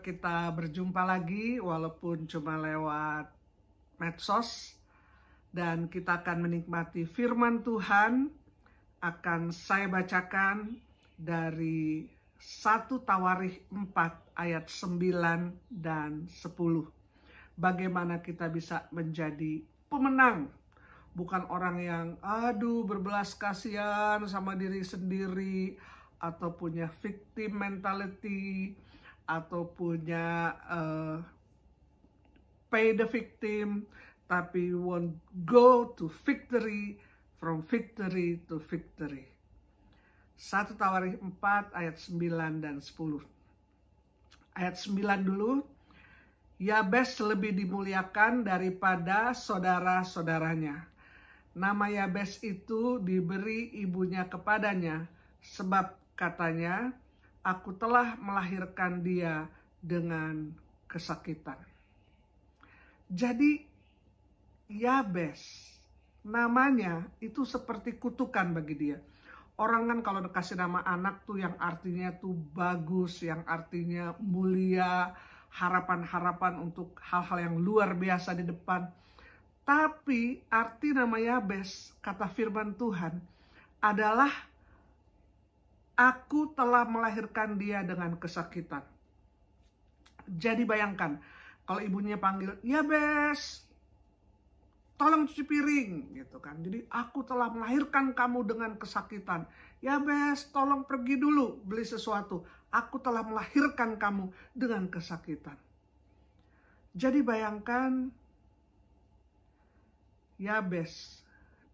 Kita berjumpa lagi walaupun cuma lewat medsos, dan kita akan menikmati firman Tuhan. Akan saya bacakan dari 1 Tawarikh 4 ayat 9 dan 10. Bagaimana kita bisa menjadi pemenang, bukan orang yang berbelas kasihan sama diri sendiri, atau punya victim mentality, atau punya pay the victim, tapi won't go to victory, from victory to victory. 1 Tawarikh 4 ayat 9 dan 10. Ayat 9 dulu. Yabes lebih dimuliakan daripada saudara-saudaranya. Nama Yabes itu diberi ibunya kepadanya, sebab katanya, aku telah melahirkan dia dengan kesakitan. Jadi Yabes namanya itu seperti kutukan bagi dia. Orang kan kalau dikasih nama anak tuh yang artinya tuh bagus, yang artinya mulia, harapan-harapan untuk hal-hal yang luar biasa di depan. Tapi arti nama Yabes, kata firman Tuhan, adalah aku telah melahirkan dia dengan kesakitan. Jadi bayangkan, kalau ibunya panggil, Yabes, tolong cuci piring, gitu kan. Jadi aku telah melahirkan kamu dengan kesakitan. Yabes, tolong pergi dulu beli sesuatu. Aku telah melahirkan kamu dengan kesakitan. Jadi bayangkan, Yabes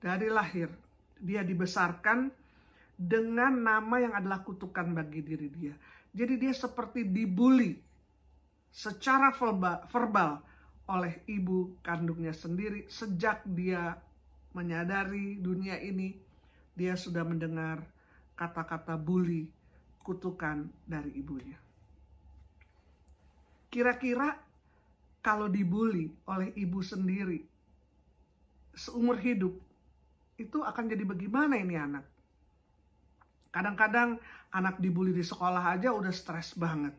dari lahir, dia dibesarkan dengan nama yang adalah kutukan bagi diri dia. Jadi dia seperti dibully secara verbal oleh ibu kandungnya sendiri. Sejak dia menyadari dunia ini, dia sudah mendengar kata-kata bully, kutukan dari ibunya. Kira-kira kalau dibully oleh ibu sendiri seumur hidup, itu akan jadi bagaimana ini anak? Kadang-kadang anak dibully di sekolah aja udah stres banget.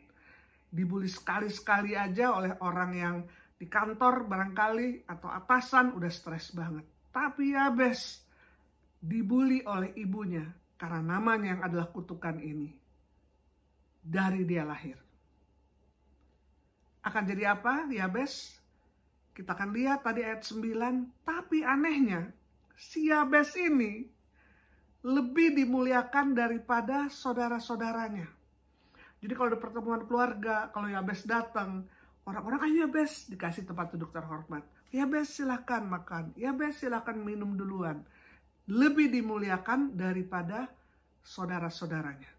Dibully sekali-sekali aja oleh orang yang di kantor barangkali atau atasan udah stres banget. Tapi Yabes dibully oleh ibunya karena namanya yang adalah kutukan ini. Dari dia lahir. Akan jadi apa Yabes? Kita akan lihat tadi ayat 9. Tapi anehnya si Yabes ini lebih dimuliakan daripada saudara-saudaranya. Jadi kalau ada pertemuan keluarga, kalau Yabes datang, orang-orang ayo Yabes, dikasih tempat duduk terhormat. Yabes silakan makan, Yabes silakan minum duluan. Lebih dimuliakan daripada saudara-saudaranya.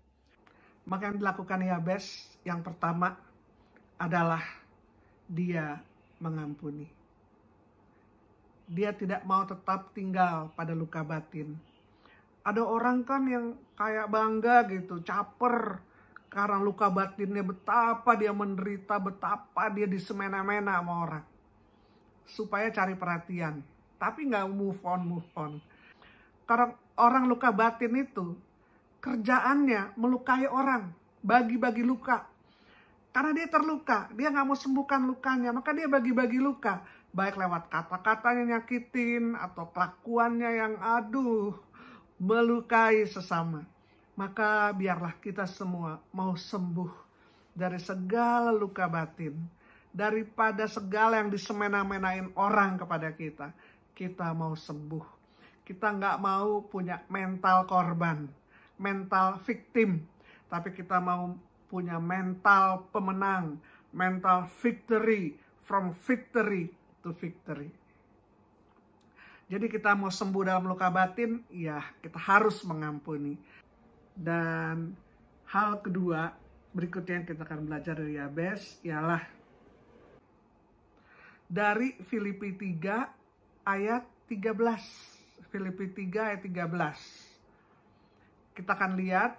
Maka yang dilakukan Yabes yang pertama adalah dia mengampuni. Dia tidak mau tetap tinggal pada luka batin. Ada orang kan yang kayak bangga gitu, caper karena luka batinnya, betapa dia menderita, betapa dia disemena-mena sama orang. Supaya cari perhatian, tapi nggak move on. Karena orang luka batin itu, kerjaannya melukai orang, bagi-bagi luka. Karena dia terluka, dia nggak mau sembuhkan lukanya, maka dia bagi-bagi luka. Baik lewat kata-katanya nyakitin, atau kelakuannya yang melukai sesama. Maka biarlah kita semua mau sembuh dari segala luka batin, daripada segala yang disemena-menain orang kepada kita. Kita mau sembuh. Kita nggak mau punya mental korban, mental victim, tapi kita mau punya mental pemenang, mental victory, from victory to victory. Jadi kita mau sembuh dalam luka batin, ya kita harus mengampuni. Dan hal kedua berikutnya yang kita akan belajar dari Yabes ialah dari Filipi 3 ayat 13. Filipi 3 ayat 13. Kita akan lihat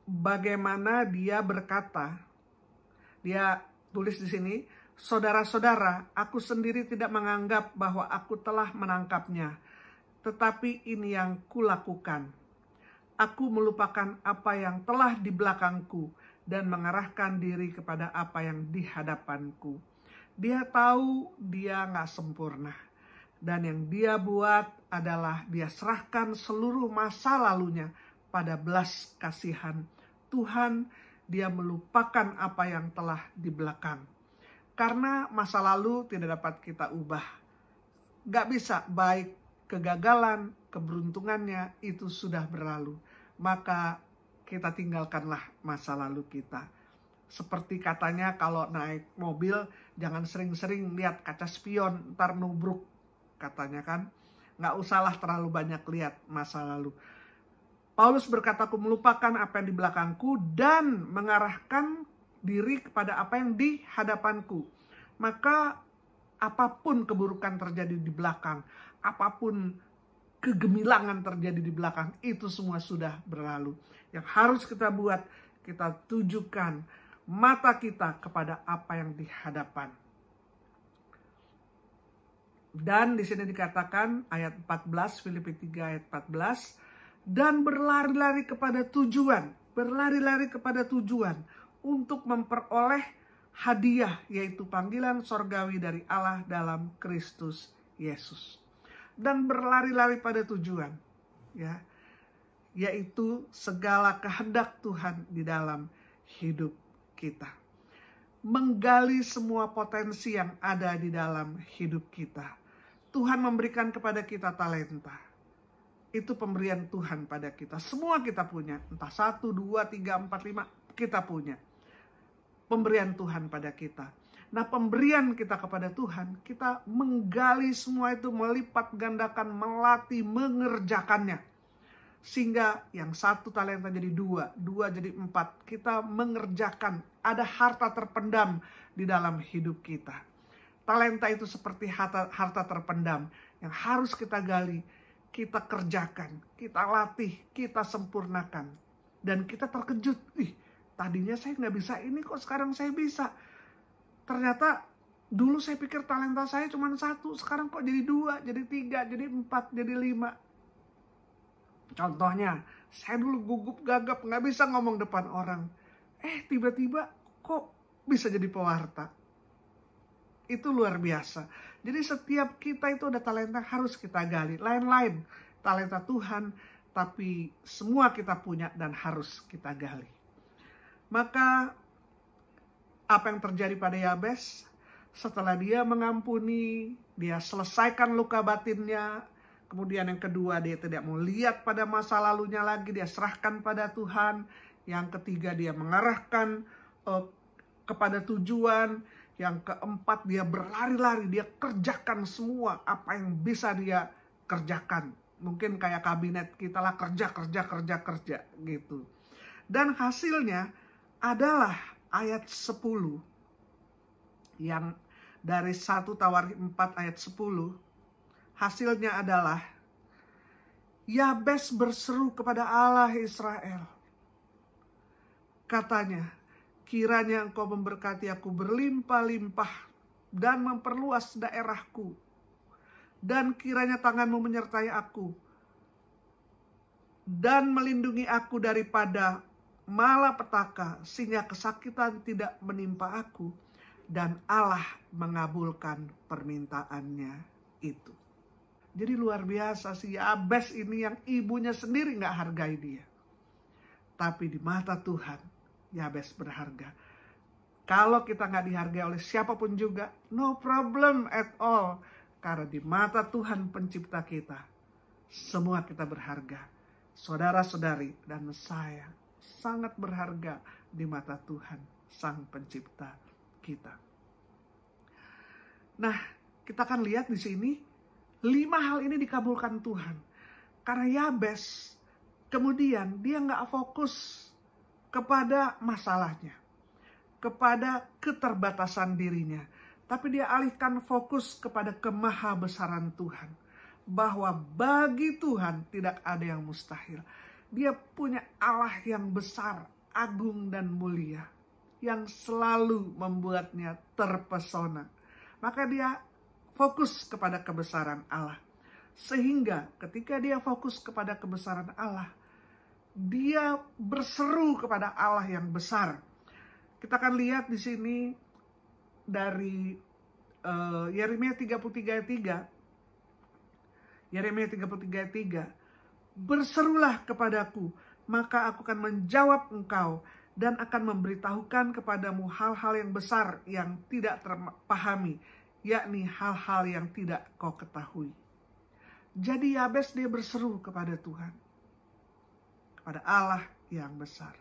bagaimana dia berkata. Dia tulis di sini, saudara-saudara, aku sendiri tidak menganggap bahwa aku telah menangkapnya, tetapi ini yang kulakukan. Aku melupakan apa yang telah di belakangku dan mengarahkan diri kepada apa yang di hadapanku. Dia tahu dia gak sempurna. Dan yang dia buat adalah dia serahkan seluruh masa lalunya pada belas kasihan Tuhan. Dia melupakan apa yang telah di belakang. Karena masa lalu tidak dapat kita ubah. Gak bisa, baik kegagalan, keberuntungannya itu sudah berlalu. Maka kita tinggalkanlah masa lalu kita. Seperti katanya kalau naik mobil jangan sering-sering lihat kaca spion, ntar nubruk katanya kan. Nggak usahlah terlalu banyak lihat masa lalu. Paulus berkata, aku melupakan apa yang di belakangku dan mengarahkan diri kepada apa yang di hadapanku. Maka apapun keburukan terjadi di belakang, apapun kegemilangan terjadi di belakang, itu semua sudah berlalu. Yang harus kita buat, kita tujukan mata kita kepada apa yang di hadapan. Dan di sini dikatakan ayat 14, Filipi 3 ayat 14, dan berlari-lari kepada tujuan untuk memperoleh hadiah, yaitu panggilan sorgawi dari Allah dalam Kristus Yesus. Dan berlari-lari pada tujuan, ya, yaitu segala kehendak Tuhan di dalam hidup kita. Menggali semua potensi yang ada di dalam hidup kita. Tuhan memberikan kepada kita talenta. Itu pemberian Tuhan pada kita. Semua kita punya. Entah 1, 2, 3, 4, 5 kita punya. Pemberian Tuhan pada kita. Nah, pemberian kita kepada Tuhan, kita menggali semua itu, melipat gandakan, melatih, mengerjakannya. Sehingga yang 1 talenta jadi 2, 2 jadi 4. Kita mengerjakan, ada harta terpendam di dalam hidup kita. Talenta itu seperti harta terpendam yang harus kita gali, kita kerjakan, kita latih, kita sempurnakan. Dan kita terkejut, tadinya saya nggak bisa ini kok sekarang saya bisa. Ternyata dulu saya pikir talenta saya cuma 1, sekarang kok jadi 2, jadi 3, jadi 4, jadi 5. Contohnya, saya dulu gugup gagap, nggak bisa ngomong depan orang. Tiba-tiba kok bisa jadi pewarta. Itu luar biasa. Jadi setiap kita itu ada talenta harus kita gali. Lain-lain talenta Tuhan, tapi semua kita punya dan harus kita gali. Maka apa yang terjadi pada Yabes? Setelah dia mengampuni, dia selesaikan luka batinnya. Kemudian yang kedua, dia tidak mau lihat pada masa lalunya lagi, dia serahkan pada Tuhan. Yang ketiga, dia mengarahkan kepada tujuan. Yang keempat, dia berlari-lari, dia kerjakan semua apa yang bisa dia kerjakan. Mungkin kayak kabinet kita lah, kerja gitu. Dan hasilnya adalah ayat 10. Yang dari 1 Tawarikh 4 ayat 10. Hasilnya adalah Yabes berseru kepada Allah Israel. Katanya, kiranya engkau memberkati aku berlimpah-limpah dan memperluas daerahku. Dan kiranya tanganmu menyertai aku dan melindungi aku daripada malapetaka, sehingga kesakitan tidak menimpa aku. Dan Allah mengabulkan permintaannya itu. Jadi luar biasa si Yabes ini yang ibunya sendiri gak hargai dia. Tapi di mata Tuhan, Yabes berharga. Kalau kita gak dihargai oleh siapapun juga, no problem at all. Karena di mata Tuhan pencipta kita, semua kita berharga. Saudara-saudari dan saya sangat berharga di mata Tuhan, Sang Pencipta kita. Nah, kita akan lihat di sini 5 hal ini dikabulkan Tuhan. Karena Yabes kemudian dia nggak fokus kepada masalahnya, kepada keterbatasan dirinya, tapi dia alihkan fokus kepada kemahabesaran Tuhan. Bahwa bagi Tuhan tidak ada yang mustahil. Dia punya Allah yang besar, agung dan mulia, yang selalu membuatnya terpesona. Maka dia fokus kepada kebesaran Allah. Sehingga ketika dia fokus kepada kebesaran Allah, dia berseru kepada Allah yang besar. Kita akan lihat di sini dari Yeremia 33 ayat 3. Yeremia 33 ayat 3. Berserulah kepadaku, maka aku akan menjawab engkau dan akan memberitahukan kepadamu hal-hal yang besar yang tidak terpahami, yakni hal-hal yang tidak kau ketahui. Jadi Yabes dia berseru kepada Tuhan, kepada Allah yang besar.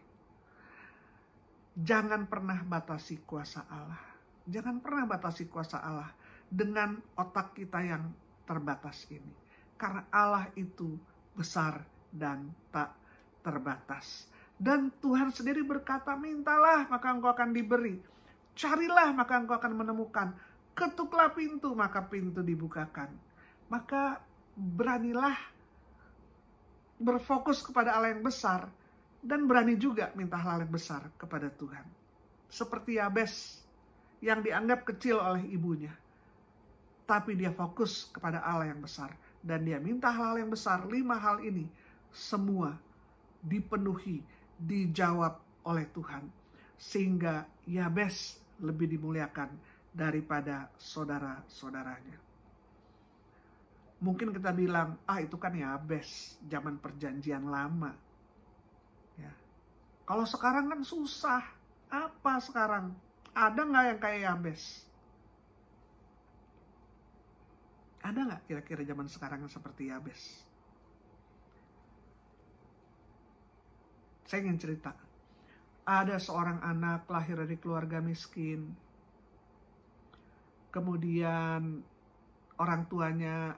Jangan pernah batasi kuasa Allah. Jangan pernah batasi kuasa Allah dengan otak kita yang terbatas ini. Karena Allah itu besar dan tak terbatas. Dan Tuhan sendiri berkata, mintalah maka engkau akan diberi. Carilah maka engkau akan menemukan. Ketuklah pintu maka pintu dibukakan. Maka beranilah berfokus kepada Allah yang besar. Dan berani juga minta hal yang besar kepada Tuhan. Seperti Yabes yang dianggap kecil oleh ibunya. Tapi dia fokus kepada Allah yang besar. Dan dia minta hal yang besar. 5 hal ini semua dipenuhi, dijawab oleh Tuhan. Sehingga Yabes lebih dimuliakan daripada saudara-saudaranya. Mungkin kita bilang, itu kan Yabes zaman perjanjian lama. Ya. Kalau sekarang kan susah. Apa sekarang? Ada nggak yang kayak Yabes? Ada nggak kira-kira zaman sekarang yang seperti Yabes? Saya ingin cerita. Ada seorang anak lahir dari keluarga miskin. Kemudian orang tuanya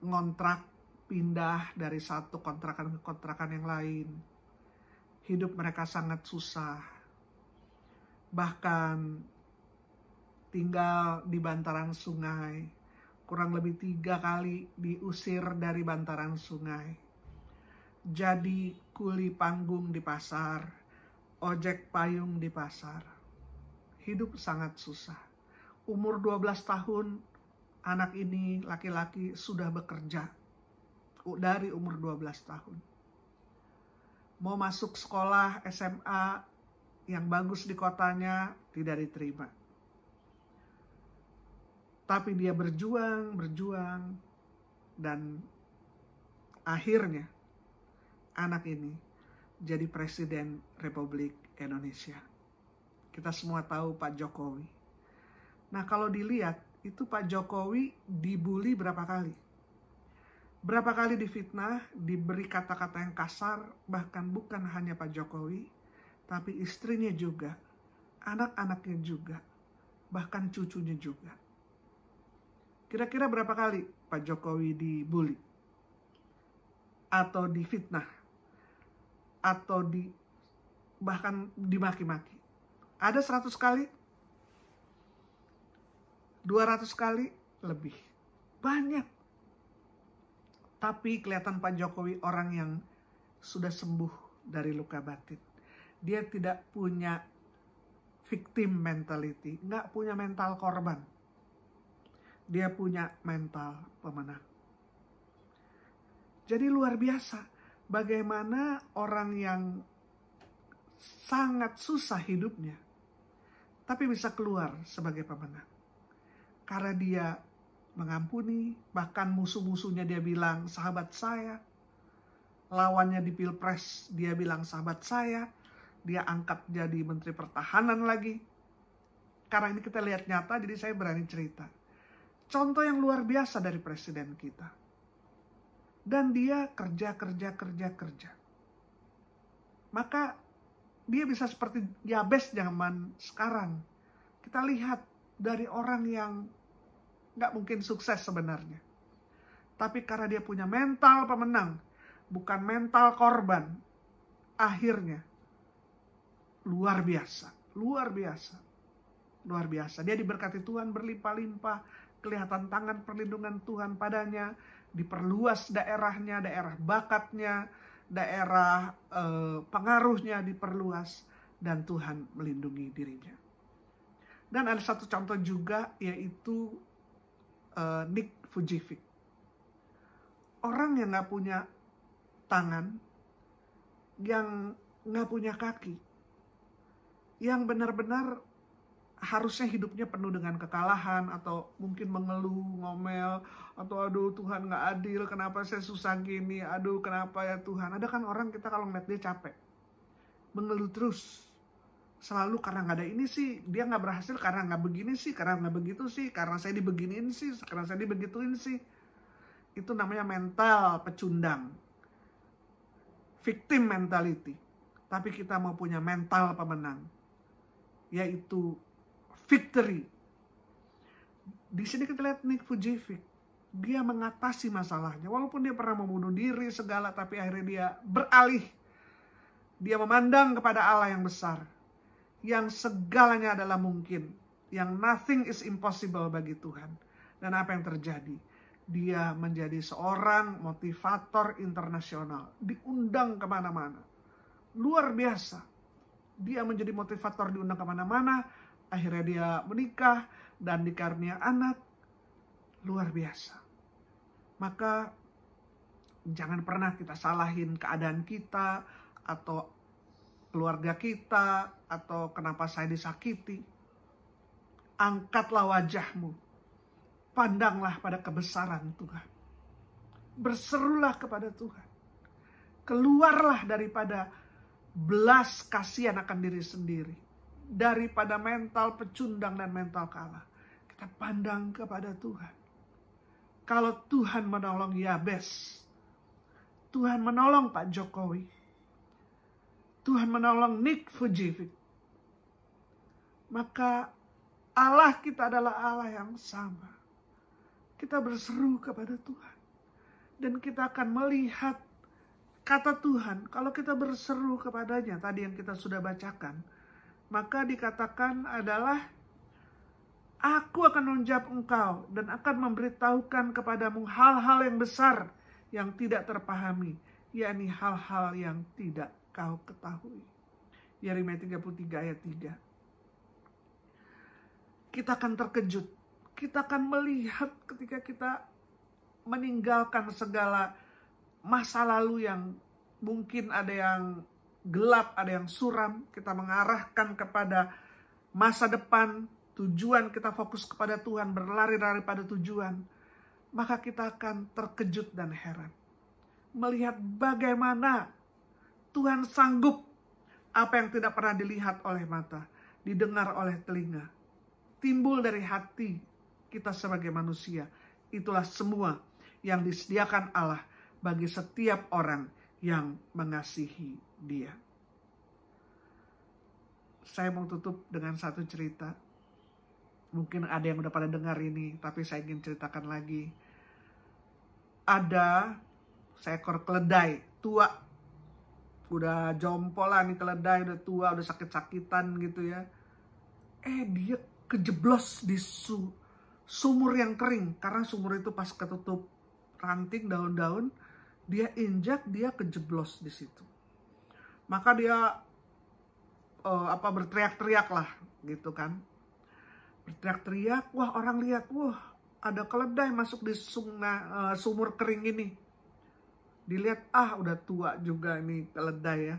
ngontrak, pindah dari satu kontrakan ke kontrakan yang lain. Hidup mereka sangat susah. Bahkan tinggal di bantaran sungai. Kurang lebih 3 kali diusir dari bantaran sungai. Jadi kuli panggung di pasar, ojek payung di pasar. Hidup sangat susah. Umur 12 tahun, anak ini laki-laki sudah bekerja. Dari umur 12 tahun. Mau masuk sekolah SMA yang bagus di kotanya, tidak diterima. Tapi dia berjuang, dan akhirnya anak ini jadi Presiden Republik Indonesia. Kita semua tahu Pak Jokowi. Nah kalau dilihat, itu Pak Jokowi dibully berapa kali? Berapa kali difitnah, diberi kata-kata yang kasar, bahkan bukan hanya Pak Jokowi, tapi istrinya juga, anak-anaknya juga, bahkan cucunya juga. Kira-kira berapa kali Pak Jokowi dibully? Atau difitnah? Atau bahkan dimaki-maki? Ada 100 kali? 200 kali? Lebih. Banyak. Tapi kelihatan Pak Jokowi orang yang sudah sembuh dari luka batin. Dia tidak punya victim mentality, nggak punya mental korban. Dia punya mental pemenang. Jadi luar biasa bagaimana orang yang sangat susah hidupnya, tapi bisa keluar sebagai pemenang. Karena dia mengampuni, bahkan musuh-musuhnya dia bilang sahabat saya. Lawannya di Pilpres dia bilang sahabat saya. Dia angkat jadi Menteri Pertahanan lagi. Karena ini kita lihat nyata, jadi saya berani cerita. Contoh yang luar biasa dari presiden kita. Dan dia kerja. Maka dia bisa seperti Yabes zaman sekarang. Kita lihat dari orang yang gak mungkin sukses sebenarnya. Tapi karena dia punya mental pemenang, bukan mental korban, akhirnya luar biasa. Dia diberkati Tuhan berlimpah-limpah, kelihatan tangan perlindungan Tuhan padanya, diperluas daerahnya, daerah bakatnya, daerah pengaruhnya diperluas, dan Tuhan melindungi dirinya. Dan ada satu contoh juga, yaitu Nick Vujicic. Orang yang gak punya tangan, yang nggak punya kaki, yang benar-benar harusnya hidupnya penuh dengan kekalahan, atau mungkin mengeluh, ngomel, atau aduh Tuhan nggak adil, kenapa saya susah gini, aduh kenapa ya Tuhan. Ada kan orang kita kalau ngeliat dia capek, mengeluh terus, selalu karena nggak ada ini sih, dia nggak berhasil karena nggak begini sih, karena nggak begitu sih, karena saya dibeginiin sih, karena saya dibegituin sih. Itu namanya mental pecundang, victim mentality. Tapi kita mau punya mental pemenang, yaitu victory. Di sini kita lihat Nick Vujicic, dia mengatasi masalahnya. Walaupun dia pernah membunuh diri segala, tapi akhirnya dia beralih. Dia memandang kepada Allah yang besar, yang segalanya adalah mungkin, yang nothing is impossible bagi Tuhan. Dan apa yang terjadi? Dia menjadi seorang motivator internasional, diundang kemana-mana. Luar biasa. Dia menjadi motivator, diundang kemana-mana. Akhirnya dia menikah dan dikaruniai anak. Luar biasa. Maka jangan pernah kita salahin keadaan kita, atau keluarga kita, atau kenapa saya disakiti. Angkatlah wajahmu. Pandanglah pada kebesaran Tuhan. Berserulah kepada Tuhan. Keluarlah daripada belas kasihan akan diri sendiri. Daripada mental pecundang dan mental kalah. Kita pandang kepada Tuhan. Kalau Tuhan menolong Yabes, Tuhan menolong Pak Jokowi, Tuhan menolong Nick Vujicic, maka Allah kita adalah Allah yang sama. Kita berseru kepada Tuhan. Dan kita akan melihat kata Tuhan. Kalau kita berseru kepadanya, tadi yang kita sudah bacakan, maka dikatakan adalah, aku akan menjawab engkau dan akan memberitahukan kepadamu hal-hal yang besar yang tidak terpahami, yakni hal-hal yang tidak kau ketahui. Yeremia 33 ayat 3. Kita akan terkejut. Kita akan melihat ketika kita meninggalkan segala masa lalu yang mungkin ada yang gelap, ada yang suram. Kita mengarahkan kepada masa depan, tujuan kita fokus kepada Tuhan, berlari-lari pada tujuan. Maka kita akan terkejut dan heran. Melihat bagaimana Tuhan sanggup apa yang tidak pernah dilihat oleh mata, didengar oleh telinga, timbul dari hati kita sebagai manusia. Itulah semua yang disediakan Allah bagi setiap orang yang mengasihi Dia. Saya mau tutup dengan satu cerita. Mungkin ada yang udah pada dengar ini, tapi saya ingin ceritakan lagi. Ada seekor keledai tua, udah jompolan nih keledai, udah tua, udah sakit-sakitan gitu ya. Dia kejeblos di sumur yang kering, karena sumur itu pas ketutup ranting, daun-daun, dia injak, dia kejeblos di situ. Maka dia berteriak-teriak lah, gitu kan. Berteriak-teriak, wah orang lihat, wah ada keledai masuk di sumur kering ini. Dilihat, udah tua juga ini keledai ya.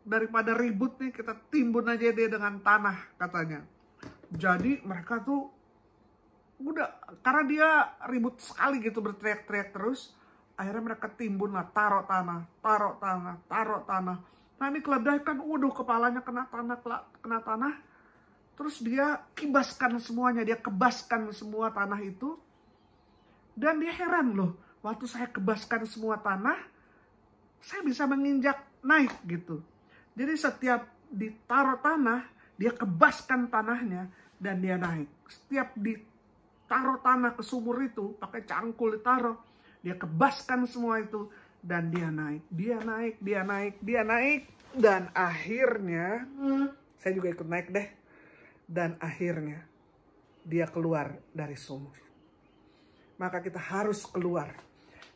Daripada ribut nih, kita timbun aja dia dengan tanah katanya. Jadi mereka tuh udah, karena dia ribut sekali gitu, berteriak-teriak terus, akhirnya mereka timbun lah, taruh tanah. Nah ini keledai kan, waduh kepalanya kena tanah, terus dia kibaskan semuanya, dia kebaskan semua tanah itu, dan dia heran loh, waktu saya kebaskan semua tanah, saya bisa menginjak naik gitu. Jadi setiap ditaruh tanah, dia kebaskan tanahnya, dan dia naik. Setiap taruh tanah ke sumur itu, pakai cangkul ditaruh, dia kebaskan semua itu, dan dia naik, dan akhirnya, saya juga ikut naik deh, dan akhirnya, dia keluar dari sumur. Maka kita harus keluar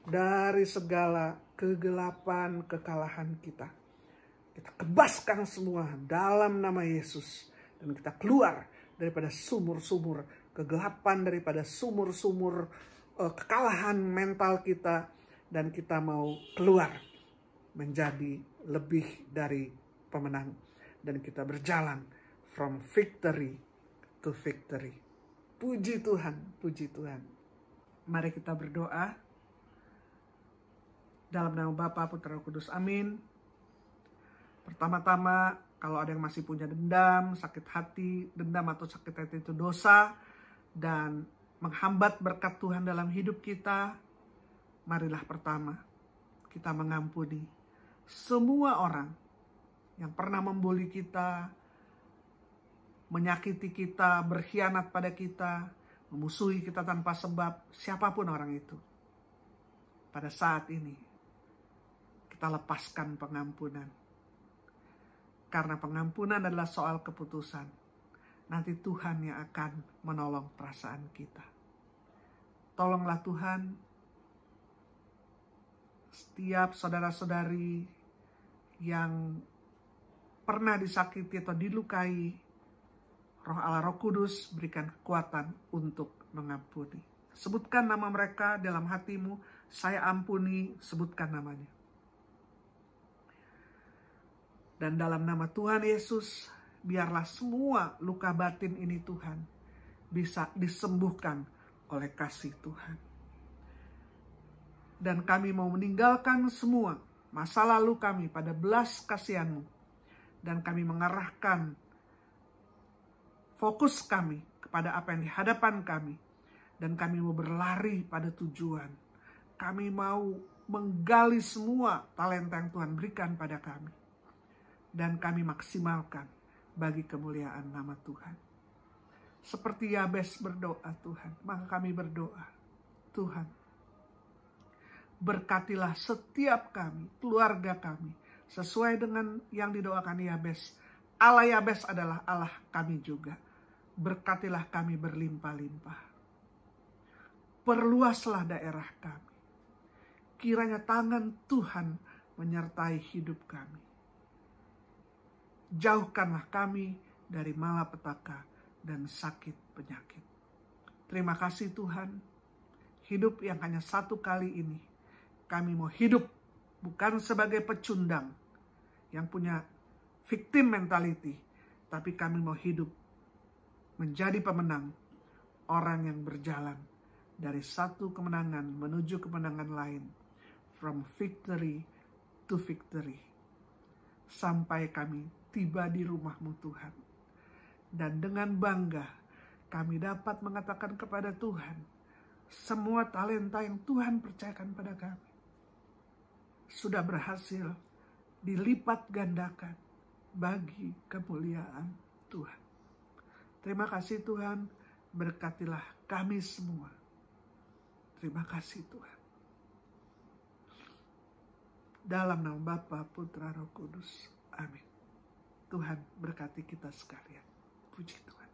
dari segala kegelapan, kekalahan kita. Kita kebaskan semua dalam nama Yesus, dan kita keluar daripada sumur-sumur kegelapan, daripada sumur-sumur kekalahan mental kita, dan kita mau keluar menjadi lebih dari pemenang. Dan kita berjalan from victory to victory. Puji Tuhan, puji Tuhan. Mari kita berdoa. Dalam nama Bapa, Putra, Roh Kudus, amin. Pertama-tama, kalau ada yang masih punya dendam, sakit hati, dendam atau sakit hati itu dosa, dan menghambat berkat Tuhan dalam hidup kita, marilah pertama kita mengampuni semua orang yang pernah membuli kita, menyakiti kita, berkhianat pada kita, memusuhi kita tanpa sebab, siapapun orang itu. Pada saat ini, kita lepaskan pengampunan. Karena pengampunan adalah soal keputusan. Nanti Tuhan yang akan menolong perasaan kita. Tolonglah Tuhan, setiap saudara-saudari yang pernah disakiti atau dilukai, Roh Allah, Roh Kudus berikan kekuatan untuk mengampuni. Sebutkan nama mereka dalam hatimu, saya ampuni, sebutkan namanya. Dan dalam nama Tuhan Yesus, biarlah semua luka batin ini Tuhan bisa disembuhkan oleh kasih Tuhan. Dan kami mau meninggalkan semua masa lalu kami pada belas kasihan-Mu. Dan kami mengarahkan fokus kami kepada apa yang di hadapan kami. Dan kami mau berlari pada tujuan. Kami mau menggali semua talenta yang Tuhan berikan pada kami. Dan kami maksimalkan bagi kemuliaan nama Tuhan. Seperti Yabes berdoa Tuhan, maka kami berdoa, Tuhan, berkatilah setiap kami, keluarga kami, sesuai dengan yang didoakan Yabes. Allah Yabes adalah Allah kami juga. Berkatilah kami berlimpah-limpah. Perluaslah daerah kami. Kiranya tangan Tuhan menyertai hidup kami. Jauhkanlah kami dari malapetaka dan sakit penyakit. Terima kasih Tuhan. Hidup yang hanya satu kali ini. Kami mau hidup bukan sebagai pecundang yang punya victim mentality. Tapi kami mau hidup menjadi pemenang. Orang yang berjalan dari satu kemenangan menuju kemenangan lain. From victory to victory. Sampai kami tiba di rumah-Mu Tuhan. Dan dengan bangga kami dapat mengatakan kepada Tuhan, semua talenta yang Tuhan percayakan pada kami sudah berhasil dilipat gandakan bagi kemuliaan Tuhan. Terima kasih Tuhan, berkatilah kami semua. Terima kasih Tuhan. Dalam nama Bapa, Putra, Roh Kudus. Amin. Tuhan berkati kita sekalian. Puji Tuhan.